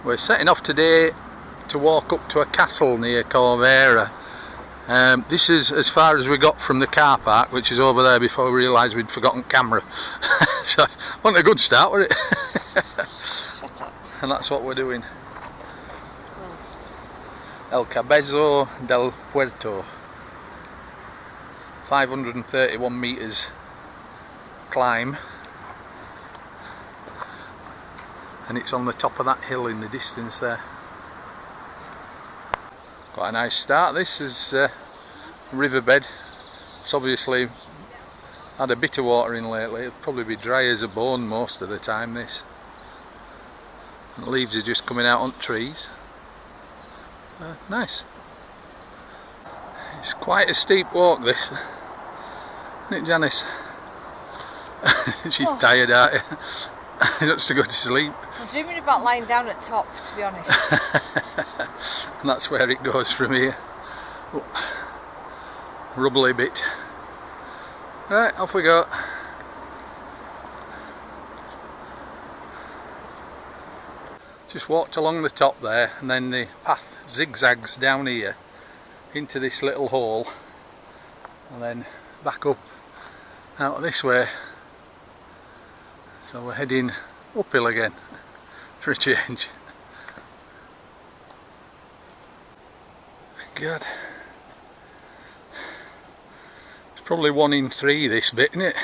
We're setting off today to walk up to a castle near Corvera. This is as far as we got from the car park, which is over there, before we realised we'd forgotten camera. So, wasn't a good start, was it? Shut up. And that's what we're doing. El Cabezo del Puerto. 531 metres climb. And it's on the top of that hill in the distance there. Quite a nice start. This is a riverbed. It's obviously had a bit of water in lately. It'll probably be dry as a bone most of the time, this. And the leaves are just coming out on trees. Nice. It's quite a steep walk, this. Isn't it, Janice? She's tired, aren't you? She wants to go to sleep. I'm dreaming about lying down at top, to be honest. And that's where it goes from here. Oh, rubbly bit. Right, off we go. Just walked along the top there, and then the path zigzags down here into this little hole, and then back up out this way. So we're heading uphill again for a change. God, it's probably 1 in 3 this bit, isn't it?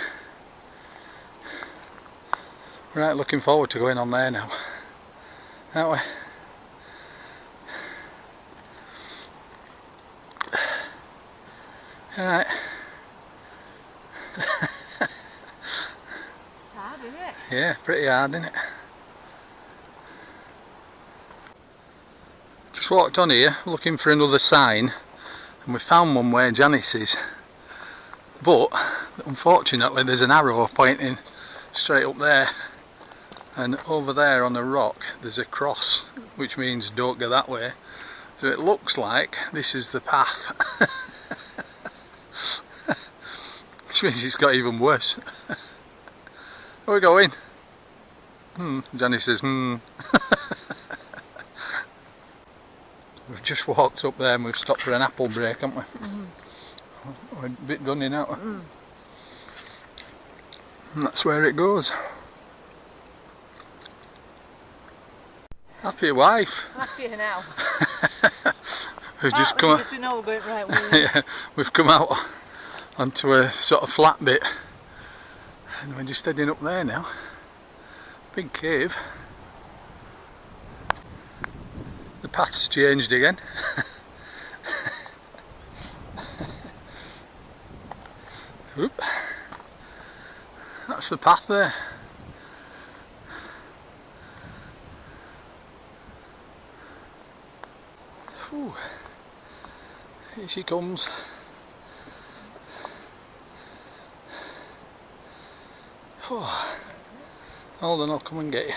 Right, looking forward to going on there now, aren't we? Alright. It's hard, isn't it? Yeah, pretty hard, isn't it? Just walked on here looking for another sign, and we found one where Janice is, but unfortunately there's an arrow pointing straight up there, and over there on the rock there's a cross, which means don't go that way. So it looks like this is the path. Which means it's got even worse. Where are we going? Janice says We've just walked up there and we've stopped for an apple break, haven't we? We're a bit done in, aren't we? And that's where it goes. Happy wife. Happier now. We've just come out. We know we're going right way. Yeah, we've come out onto a sort of flat bit, and we're just heading up there now. Big cave. The path's changed again. Oop. That's the path there. Whew. Here she comes. Oh. Hold on, I'll come and get you.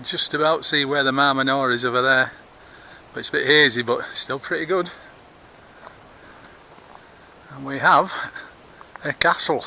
Just about see where the Marmanor is over there, but it's a bit hazy, but still pretty good. And we have a castle.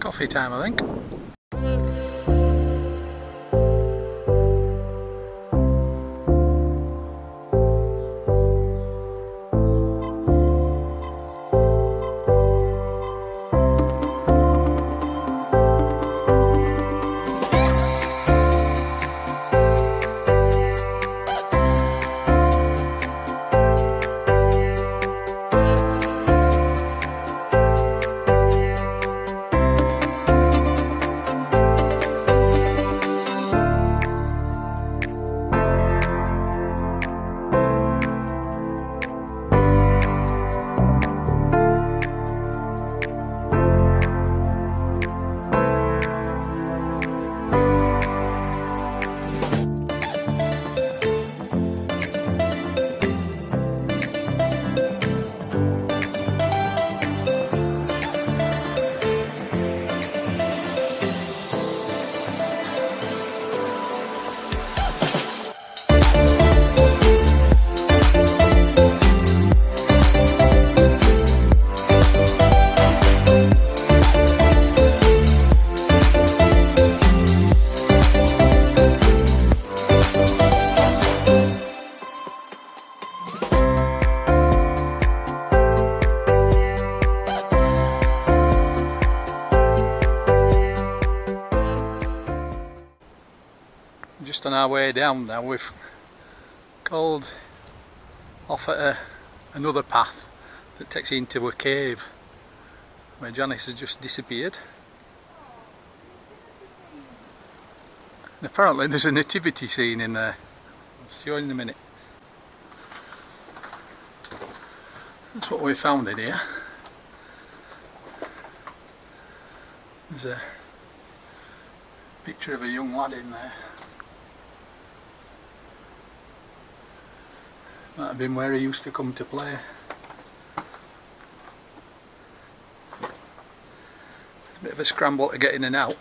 Coffee time, I think. Just on our way down now, we've called off at another path that takes you into a cave where Janice has just disappeared. And apparently there's a nativity scene in there. I'll show you in a minute. That's what we found in here. There's a picture of a young lad in there. Might have been where he used to come to play. It's a bit of a scramble to get in and out.